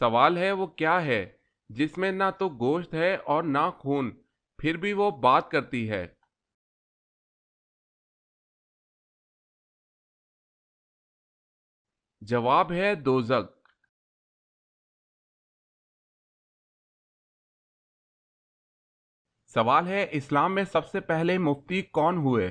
سوال ہے وہ کیا ہے جس میں نہ تو گوشت ہے اور نہ خون، پھر بھی وہ بات کرتی ہے؟ جواب ہے دوزخ۔ سوال ہے اسلام میں سب سے پہلے مفتی کون ہوئے؟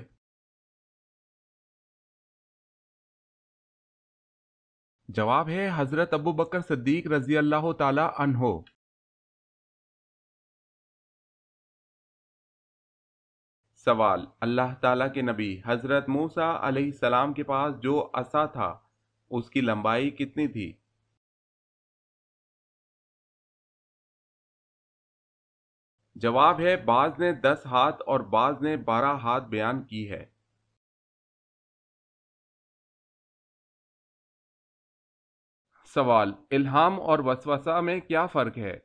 جواب ہے حضرت ابو بکر صدیق رضی اللہ تعالی عنہ۔ سوال، اللہ تعالیٰ کے نبی حضرت موسیٰ علیہ السلام کے پاس جو عصا تھا اس کی لمبائی کتنی تھی؟ جواب ہے بعض نے 10 ہاتھ اور بعض نے 12 ہاتھ بیان کی ہے۔ سوال، الہام اور وسوسہ میں کیا فرق ہے؟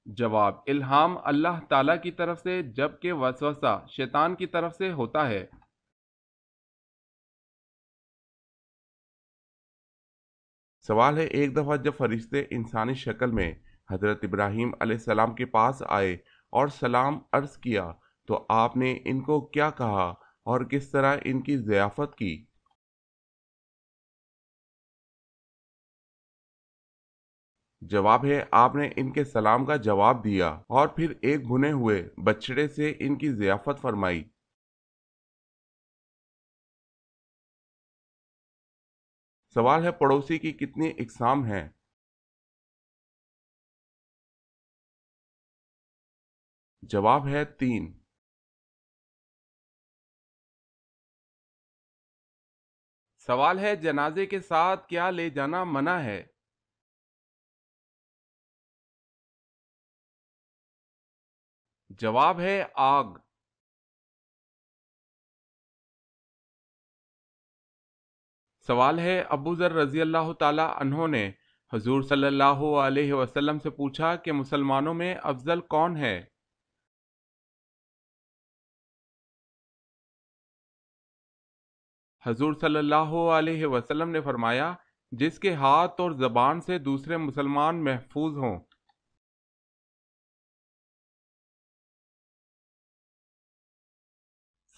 جواب، الہام اللہ تعالیٰ کی طرف سے جبکہ وسوسہ شیطان کی طرف سے ہوتا ہے۔ سوال ہے ایک دفعہ جب فرشتے انسانی شکل میں حضرت ابراہیم علیہ السلام کے پاس آئے اور سلام عرض کیا تو آپ نے ان کو کیا کہا اور کس طرح ان کی ضیافت کی؟ جواب ہے آپ نے ان کے سلام کا جواب دیا اور پھر ایک بھنے ہوئے بچڑے سے ان کی ضیافت فرمائی۔ سوال ہے پڑوسی کی کتنی اقسام ہیں؟ جواب ہے 3۔ سوال ہے جنازے کے ساتھ کیا لے جانا منع ہے؟ جواب ہے آگ۔ سوال ہے ابو ذر رضی اللہ تعالی عنہ نے حضور صلی اللہ علیہ وسلم سے پوچھا کہ مسلمانوں میں افضل کون ہے؟ حضور صلی اللہ علیہ وسلم نے فرمایا جس کے ہاتھ اور زبان سے دوسرے مسلمان محفوظ ہوں۔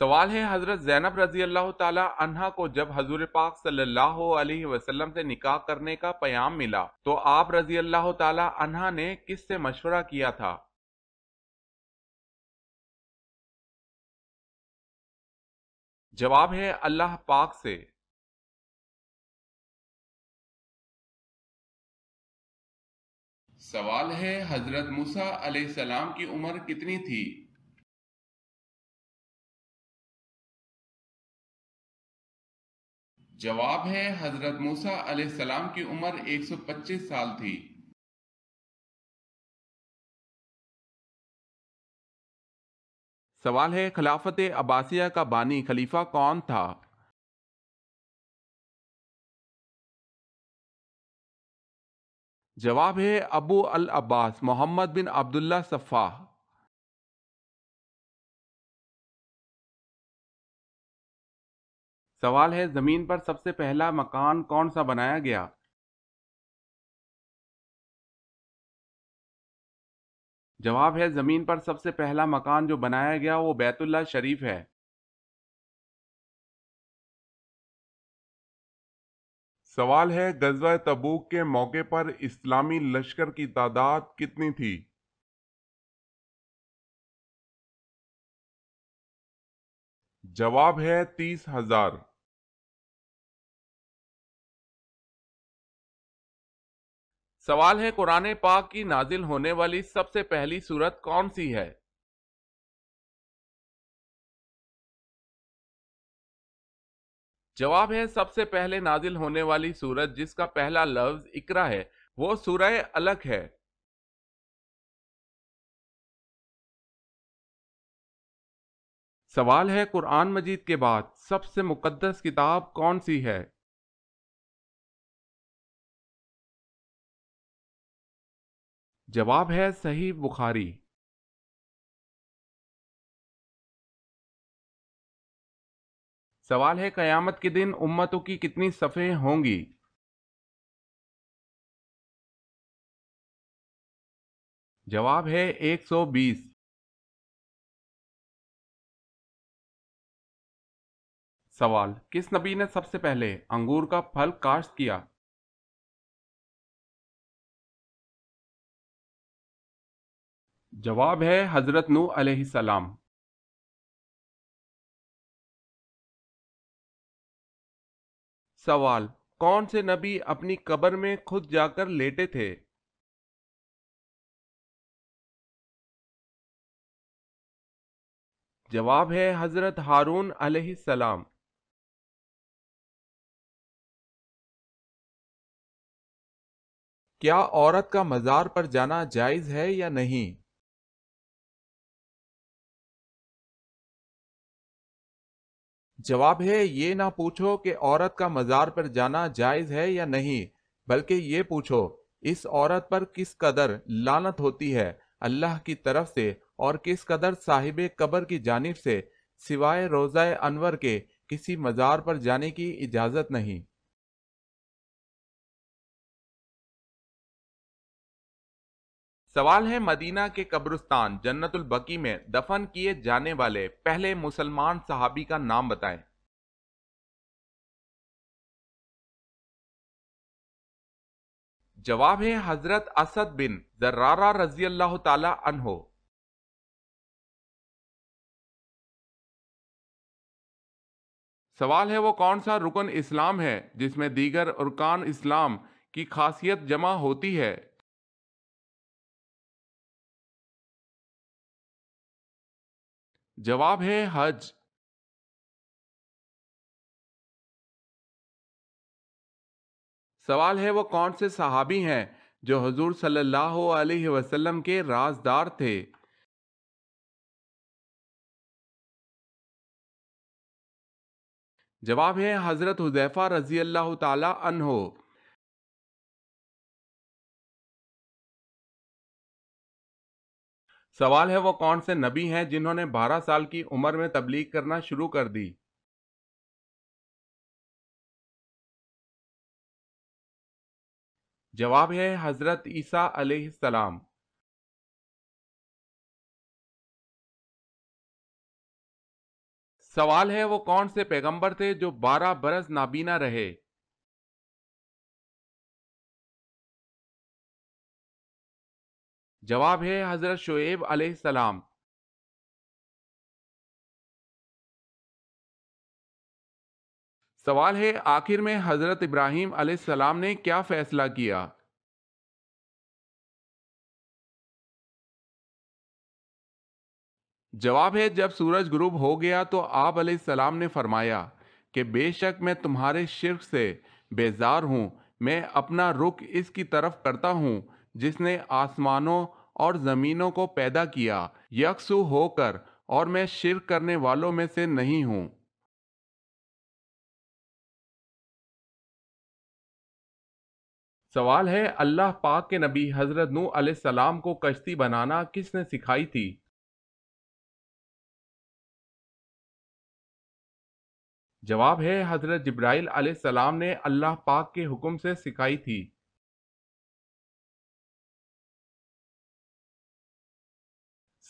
سوال ہے حضرت زینب رضی اللہ تعالی عنہا کو جب حضور پاک صلی اللہ علیہ وسلم سے نکاح کرنے کا پیام ملا تو آپ رضی اللہ تعالی عنہا نے کس سے مشورہ کیا تھا؟ جواب ہے اللہ پاک سے۔ سوال ہے حضرت موسیٰ علیہ السلام کی عمر کتنی تھی؟ جواب ہے حضرت موسیٰ علیہ السلام کی عمر 125 سال تھی۔ سوال ہے خلافت عباسیہ کا بانی خلیفہ کون تھا؟ جواب ہے ابو العباس محمد بن عبداللہ صفاح۔ سوال ہے زمین پر سب سے پہلا مکان کون سا بنایا گیا؟ جواب ہے زمین پر سب سے پہلا مکان جو بنایا گیا وہ بیت اللہ شریف ہے۔ سوال ہے غزوہ تبوک کے موقع پر اسلامی لشکر کی تعداد کتنی تھی؟ جواب ہے 30,000۔ سوال ہے قرآن پاک کی نازل ہونے والی سب سے پہلی سورت کون سی ہے؟ جواب ہے سب سے پہلے نازل ہونے والی سورت جس کا پہلا لفظ اقرا ہے وہ سورہ علق ہے۔ سوال ہے قرآن مجید کے بعد سب سے مقدس کتاب کون سی ہے؟ جواب ہے صحیح بخاری۔ سوال ہے قیامت کے دن امتوں کی کتنی صفیں ہوں گی؟ جواب ہے 120۔ سوال، کس نبی نے سب سے پہلے انگور کا پھل کاشت کیا؟ جواب ہے حضرت نوح علیہ السلام۔ سوال، کون سے نبی اپنی قبر میں خود جا کر لیٹے تھے؟ جواب ہے حضرت ہارون علیہ السلام۔ کیا عورت کا مزار پر جانا جائز ہے یا نہیں؟ جواب ہے یہ نہ پوچھو کہ عورت کا مزار پر جانا جائز ہے یا نہیں، بلکہ یہ پوچھو اس عورت پر کس قدر لعنت ہوتی ہے اللہ کی طرف سے، اور کس قدر صاحب قبر کی جانب سے سوائے روضہ انور کے کسی مزار پر جانے کی اجازت نہیں۔ سوال ہے مدینہ کے قبرستان جنت البقیع میں دفن کیے جانے والے پہلے مسلمان صحابی کا نام بتائیں۔ جواب ہے حضرت اسد بن زرارہ رضی اللہ تعالی عنہ۔ سوال ہے وہ کون سا رکن اسلام ہے جس میں دیگر ارکان اسلام کی خاصیت جمع ہوتی ہے؟ جواب ہے حج۔ سوال ہے وہ کون سے صحابی ہیں جو حضور صلی اللہ علیہ وسلم کے رازدار تھے؟ جواب ہے حضرت حذیفہ رضی اللہ تعالی عنہ۔ سوال ہے وہ کون سے نبی ہیں جنہوں نے 12 سال کی عمر میں تبلیغ کرنا شروع کر دی؟ جواب ہے حضرت عیسیٰ علیہ السلام۔ سوال ہے وہ کون سے پیغمبر تھے جو 12 برس نابینا رہے؟ جواب ہے حضرت شعیب علیہ السلام۔ سوال ہے آخر میں حضرت ابراہیم علیہ السلام نے کیا فیصلہ کیا؟ جواب ہے جب سورج غروب ہو گیا تو آپ علیہ السلام نے فرمایا کہ بے شک میں تمہارے شرک سے بیزار ہوں، میں اپنا رخ اس کی طرف کرتا ہوں جس نے آسمانوں اور زمینوں کو پیدا کیا یکسو ہو کر، اور میں شرک کرنے والوں میں سے نہیں ہوں۔ سوال ہے اللہ پاک کے نبی حضرت نوح علیہ السلام کو کشتی بنانا کس نے سکھائی تھی؟ جواب ہے حضرت جبرائیل علیہ السلام نے اللہ پاک کے حکم سے سکھائی تھی۔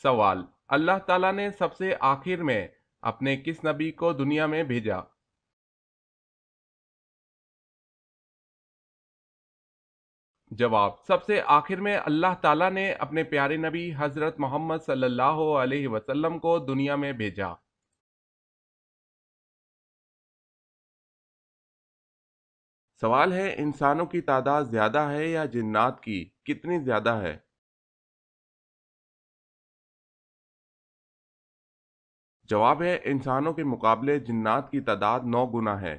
سوال، اللہ تعالیٰ نے سب سے آخر میں اپنے کس نبی کو دنیا میں بھیجا؟ جواب، سب سے آخر میں اللہ تعالیٰ نے اپنے پیارے نبی حضرت محمد صلی اللہ علیہ وسلم کو دنیا میں بھیجا۔ سوال ہے انسانوں کی تعداد زیادہ ہے یا جنات کی؟ کتنی زیادہ ہے؟ جواب ہے انسانوں کے مقابلے جنات کی تعداد 9 گنا ہے۔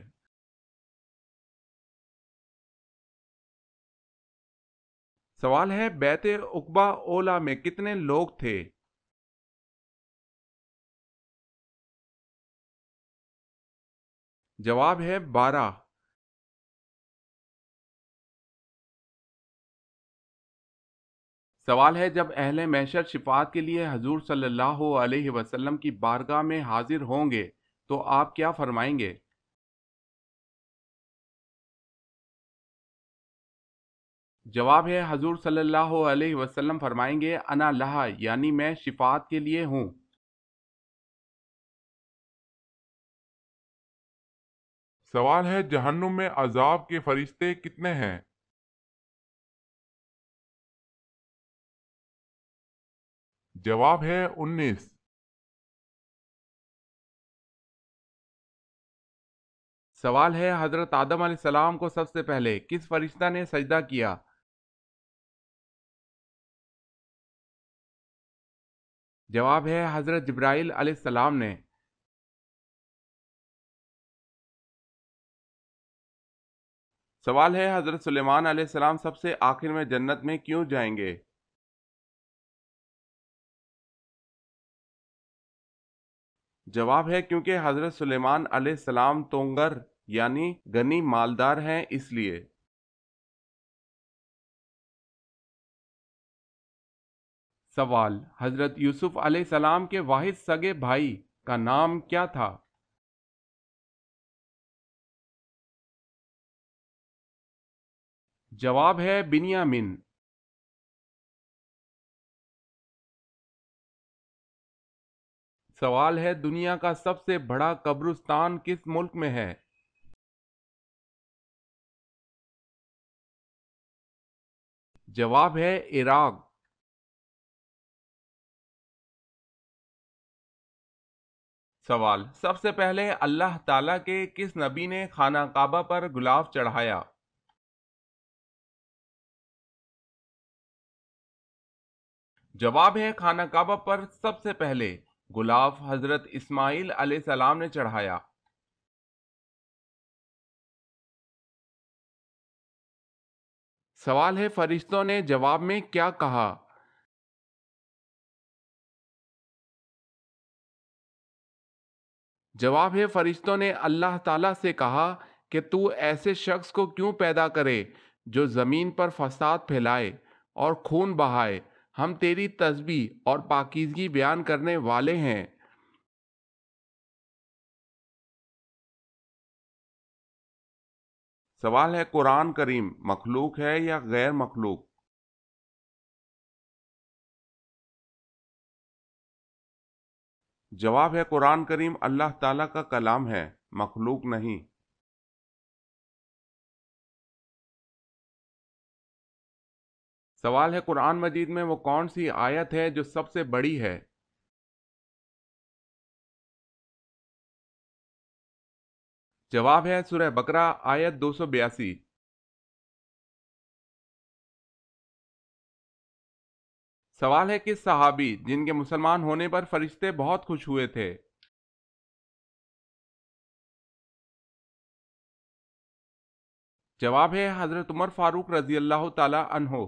سوال ہے بیت عقبہ اولا میں کتنے لوگ تھے؟ جواب ہے 12۔ سوال ہے جب اہل محشر شفاعت کے لیے حضور صلی اللہ علیہ وسلم کی بارگاہ میں حاضر ہوں گے تو آپ کیا فرمائیں گے؟ جواب ہے، حضور صلی اللہ علیہ وسلم فرمائیں گے انا لہا، یعنی میں شفاعت کے لیے ہوں۔ سوال ہے، جہنم میں عذاب کے فرشتے کتنے ہیں؟ جواب ہے 19۔ سوال ہے، حضرت آدم علیہ السلام کو سب سے پہلے کس فرشتہ نے سجدہ کیا؟ جواب ہے، حضرت جبرائیل علیہ السلام نے۔ سوال ہے، حضرت سلیمان علیہ السلام سب سے آخر میں جنت میں کیوں جائیں گے؟ جواب ہے، کیونکہ حضرت سلیمان علیہ السلام تونگر یعنی غنی مالدار ہیں، اس لیے۔ سوال، حضرت یوسف علیہ السلام کے واحد سگے بھائی کا نام کیا تھا؟ جواب ہے بنیامین۔ سوال ہے، دنیا کا سب سے بڑا قبرستان کس ملک میں ہے؟ جواب ہے عراق۔ سوال، سب سے پہلے اللہ تعالیٰ کے کس نبی نے خانہ کعبہ پر غلاف چڑھایا؟ جواب ہے، خانہ کعبہ پر سب سے پہلے غلاف حضرت اسماعیل علیہ السلام نے چڑھایا۔ سوال ہے، فرشتوں نے جواب میں کیا کہا؟ جواب ہے، فرشتوں نے اللہ تعالیٰ سے کہا کہ تو ایسے شخص کو کیوں پیدا کرے جو زمین پر فساد پھیلائے اور خون بہائے؟ ہم تیری تسبیح اور پاکیزگی بیان کرنے والے ہیں۔ سوال ہے، قرآن کریم مخلوق ہے یا غیر مخلوق؟ جواب ہے، قرآن کریم اللہ تعالیٰ کا کلام ہے، مخلوق نہیں۔ سوال ہے، قرآن مجید میں وہ کون سی آیت ہے جو سب سے بڑی ہے؟ جواب ہے سورہ بقرہ آیت 282۔ سوال ہے، کس صحابی جن کے مسلمان ہونے پر فرشتے بہت خوش ہوئے تھے؟ جواب ہے حضرت عمر فاروق رضی اللہ تعالی عنہ۔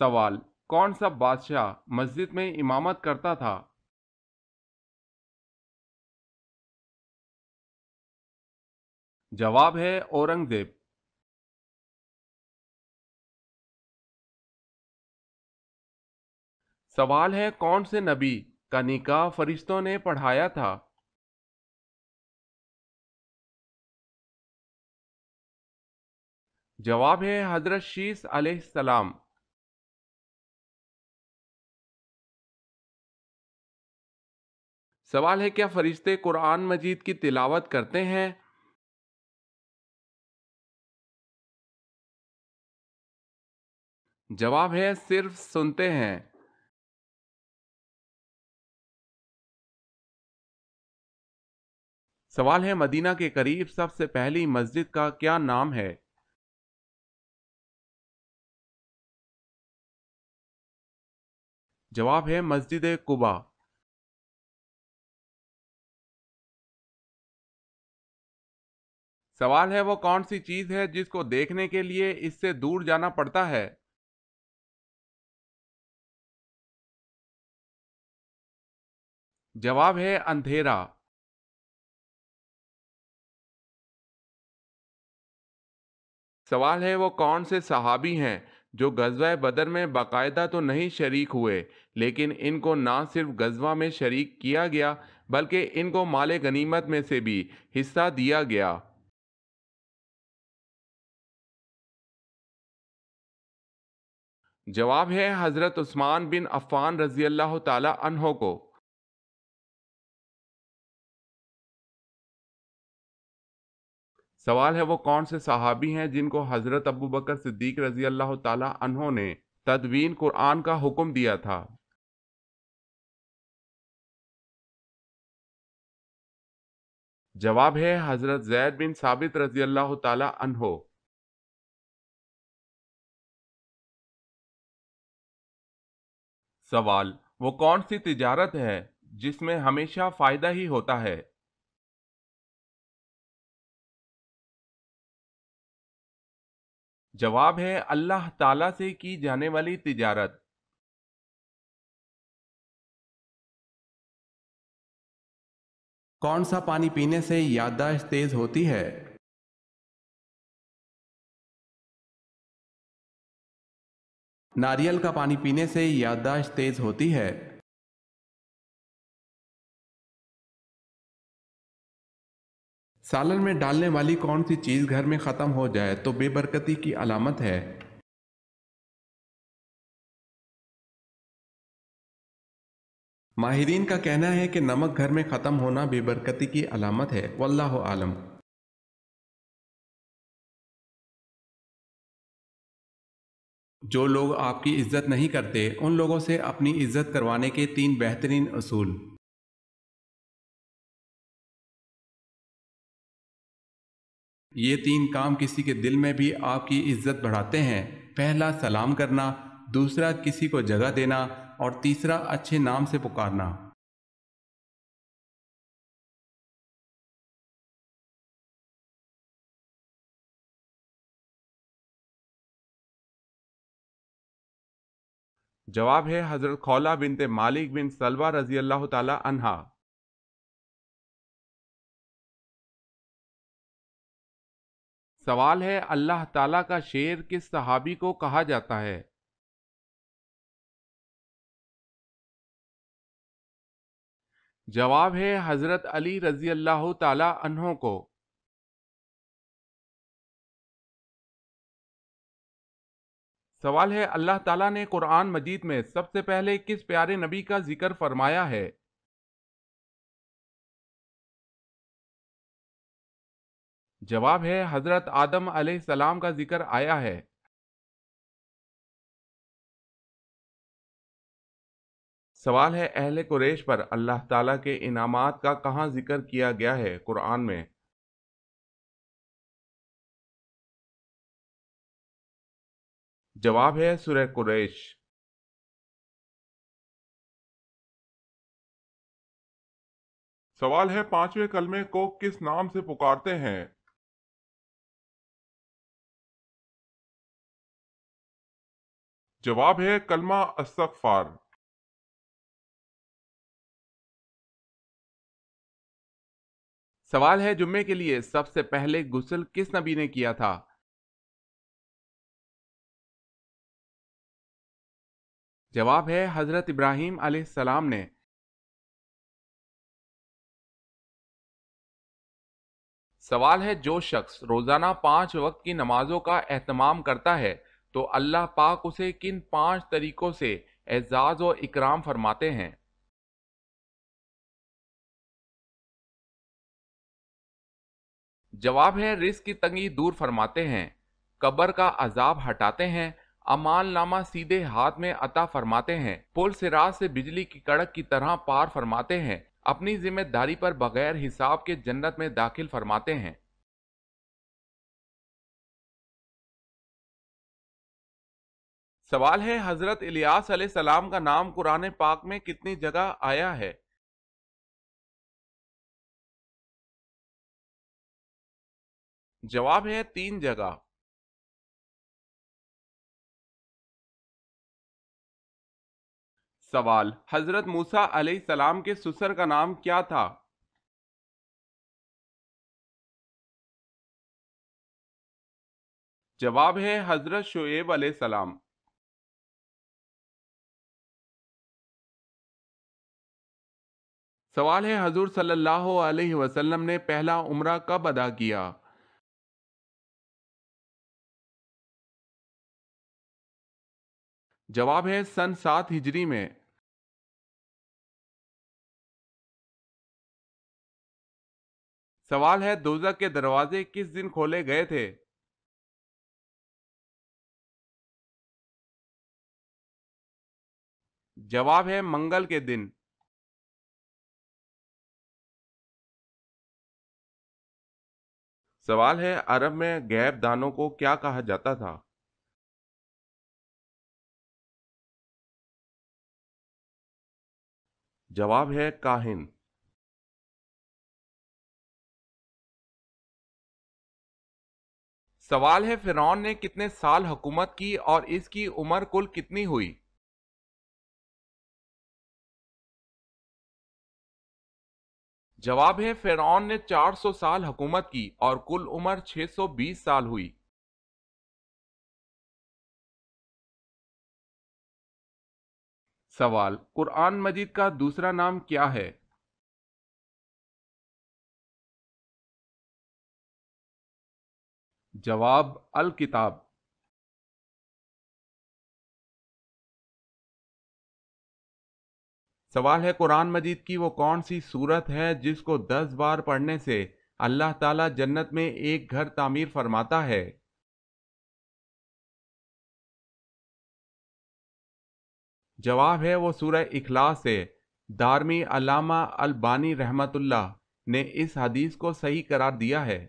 سوال، کون سا بادشاہ مسجد میں امامت کرتا تھا؟ جواب ہے اورنگزیب۔ سوال ہے، کون سے نبی کا نکاح فرشتوں نے پڑھایا تھا؟ جواب ہے حضرت شیس علیہ السلام۔ سوال ہے، کیا فرشتے قرآن مجید کی تلاوت کرتے ہیں؟ جواب ہے صرف سنتے ہیں۔ سوال ہے، مدینہ کے قریب سب سے پہلی مسجد کا کیا نام ہے؟ جواب ہے مسجد قباء۔ سوال ہے، وہ کون سی چیز ہے جس کو دیکھنے کے لیے اس سے دور جانا پڑتا ہے؟ جواب ہے اندھیرا۔ سوال ہے، وہ کون سے صحابی ہیں جو غزوہ بدر میں باقاعدہ تو نہیں شریک ہوئے، لیکن ان کو نہ صرف غزوہ میں شریک کیا گیا بلکہ ان کو مال غنیمت میں سے بھی حصہ دیا گیا۔ جواب ہے حضرت عثمان بن عفان رضی اللہ تعالی عنہ کو۔ سوال ہے وہ کون سے صحابی ہیں جن کو حضرت ابو بکر صدیق رضی اللہ تعالی عنہ نے تدوین قرآن کا حکم دیا تھا؟ جواب ہے حضرت زید بن ثابت رضی اللہ تعالی عنہ۔ سوال وہ کون سی تجارت ہے جس میں ہمیشہ فائدہ ہی ہوتا ہے؟ جواب ہے اللہ تعالی سے کی جانے والی تجارت۔ کون سا پانی پینے سے یادداشت تیز ہوتی ہے؟ ناریل کا پانی پینے سے یادداشت تیز ہوتی ہے۔ سالن میں ڈالنے والی کون سی چیز گھر میں ختم ہو جائے تو بے برکتی کی علامت ہے؟ ماہرین کا کہنا ہے کہ نمک گھر میں ختم ہونا بے برکتی کی علامت ہے، واللہ عالم۔ جو لوگ آپ کی عزت نہیں کرتے ان لوگوں سے اپنی عزت کروانے کے 3 بہترین اصول۔ یہ 3 کام کسی کے دل میں بھی آپ کی عزت بڑھاتے ہیں۔ پہلا سلام کرنا، دوسرا کسی کو جگہ دینا، اور تیسرا اچھے نام سے پکارنا۔ جواب ہے حضرت خولہ بنت مالک بن سلوہ رضی اللہ تعالی عنہا۔ سوال ہے اللہ تعالیٰ کا شیر کس صحابی کو کہا جاتا ہے؟ جواب ہے حضرت علی رضی اللہ تعالی عنہ کو۔ سوال ہے اللہ تعالیٰ نے قرآن مجید میں سب سے پہلے کس پیارے نبی کا ذکر فرمایا ہے؟ جواب ہے حضرت آدم علیہ السلام کا ذکر آیا ہے۔ سوال ہے اہل قریش پر اللہ تعالیٰ کے انعامات کا کہاں ذکر کیا گیا ہے قرآن میں؟ جواب ہے سورہ قریش۔ سوال ہے 5ویں کلمے کو کس نام سے پکارتے ہیں؟ جواب ہے کلمہ استغفار۔ سوال ہے جمعے کے لیے سب سے پہلے غسل کس نبی نے کیا تھا؟ جواب ہے حضرت ابراہیم علیہ السلام نے۔ سوال ہے جو شخص روزانہ 5 وقت کی نمازوں کا اہتمام کرتا ہے تو اللہ پاک اسے کن 5 طریقوں سے اعزاز و اکرام فرماتے ہیں؟ جواب ہے رزق کی تنگی دور فرماتے ہیں، قبر کا عذاب ہٹاتے ہیں، اعمال نامہ سیدھے ہاتھ میں عطا فرماتے ہیں، پل صراط سے بجلی کی کڑک کی طرح پار فرماتے ہیں، اپنی ذمہ داری پر بغیر حساب کے جنت میں داخل فرماتے ہیں۔ سوال ہے حضرت الیاس علیہ السلام کا نام قرآن پاک میں کتنی جگہ آیا ہے؟ جواب ہے 3 جگہ۔ سوال حضرت موسیٰ علیہ السلام کے سسر کا نام کیا تھا؟ جواب ہے حضرت شعیب علیہ السلام۔ سوال ہے حضور صلی اللہ علیہ وسلم نے پہلا عمرہ کب ادا کیا؟ جواب ہے سن 7 ہجری میں۔ سوال ہے دوزخ کے دروازے کس دن کھولے گئے تھے؟ جواب ہے منگل کے دن۔ سوال ہے عرب میں غیب دانوں کو کیا کہا جاتا تھا؟ جواب ہے کاہن۔ سوال ہے فرعون نے کتنے سال حکومت کی اور اس کی عمر کل کتنی ہوئی؟ جواب ہے فرعون نے 400 سال حکومت کی اور کل عمر 620 سال ہوئی۔ سوال قرآن مجید کا دوسرا نام کیا ہے؟ جواب الکتاب۔ سوال ہے قرآن مجید کی وہ کون سی سورت ہے جس کو 10 بار پڑھنے سے اللہ تعالیٰ جنت میں ایک گھر تعمیر فرماتا ہے؟ جواب ہے وہ سورہ اخلاص ہے۔ دارمی علامہ البانی رحمت اللہ نے اس حدیث کو صحیح قرار دیا ہے۔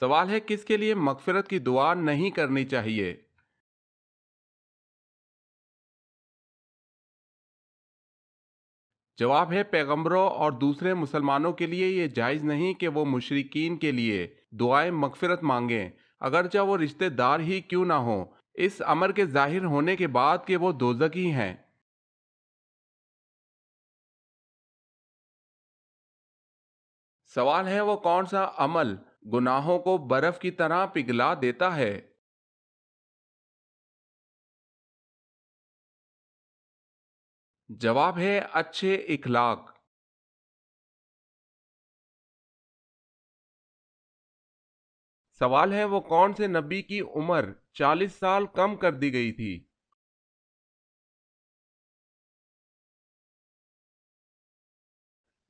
سوال ہے کس کے لیے مغفرت کی دعا نہیں کرنی چاہیے؟ جواب ہے پیغمبروں اور دوسرے مسلمانوں کے لیے یہ جائز نہیں کہ وہ مشرکین کے لیے دعائیں مغفرت مانگیں، اگرچہ وہ رشتہ دار ہی کیوں نہ ہوں، اس امر کے ظاہر ہونے کے بعد کہ وہ دوزخی ہیں۔ سوال ہے وہ کون سا عمل گناہوں کو برف کی طرح پگھلا دیتا ہے؟ جواب ہے اچھے اخلاق۔ سوال ہے وہ کون سے نبی کی عمر 40 سال کم کر دی گئی تھی؟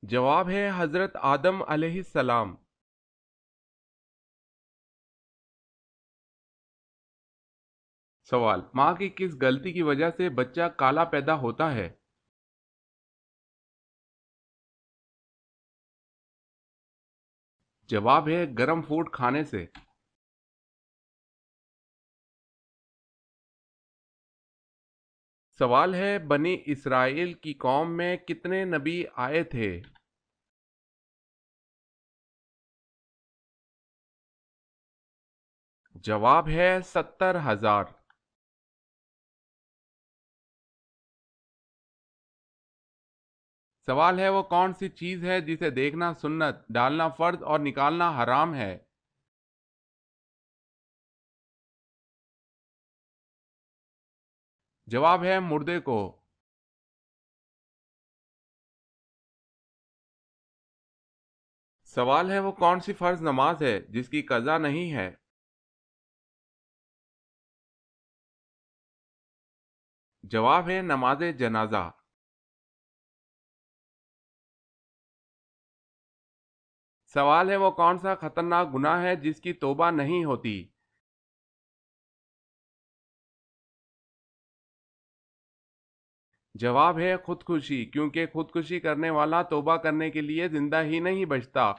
جواب ہے حضرت آدم علیہ السلام۔ سوال ماں کی کس غلطی کی وجہ سے بچہ کالا پیدا ہوتا ہے؟ جواب ہے گرم فوڈ کھانے سے۔ سوال ہے بنی اسرائیل کی قوم میں کتنے نبی آئے تھے؟ جواب ہے 70,000۔ سوال ہے وہ کون سی چیز ہے جسے دیکھنا سنت، ڈالنا فرض اور نکالنا حرام ہے؟ جواب ہے مردے کو۔ سوال ہے وہ کون سی فرض نماز ہے جس کی قضا نہیں ہے؟ جواب ہے نماز جنازہ۔ سوال ہے وہ کون سا خطرناک گناہ ہے جس کی توبہ نہیں ہوتی؟ جواب ہے خودکشی، کیونکہ خودکشی کرنے والا توبہ کرنے کے لیے زندہ ہی نہیں بچتا۔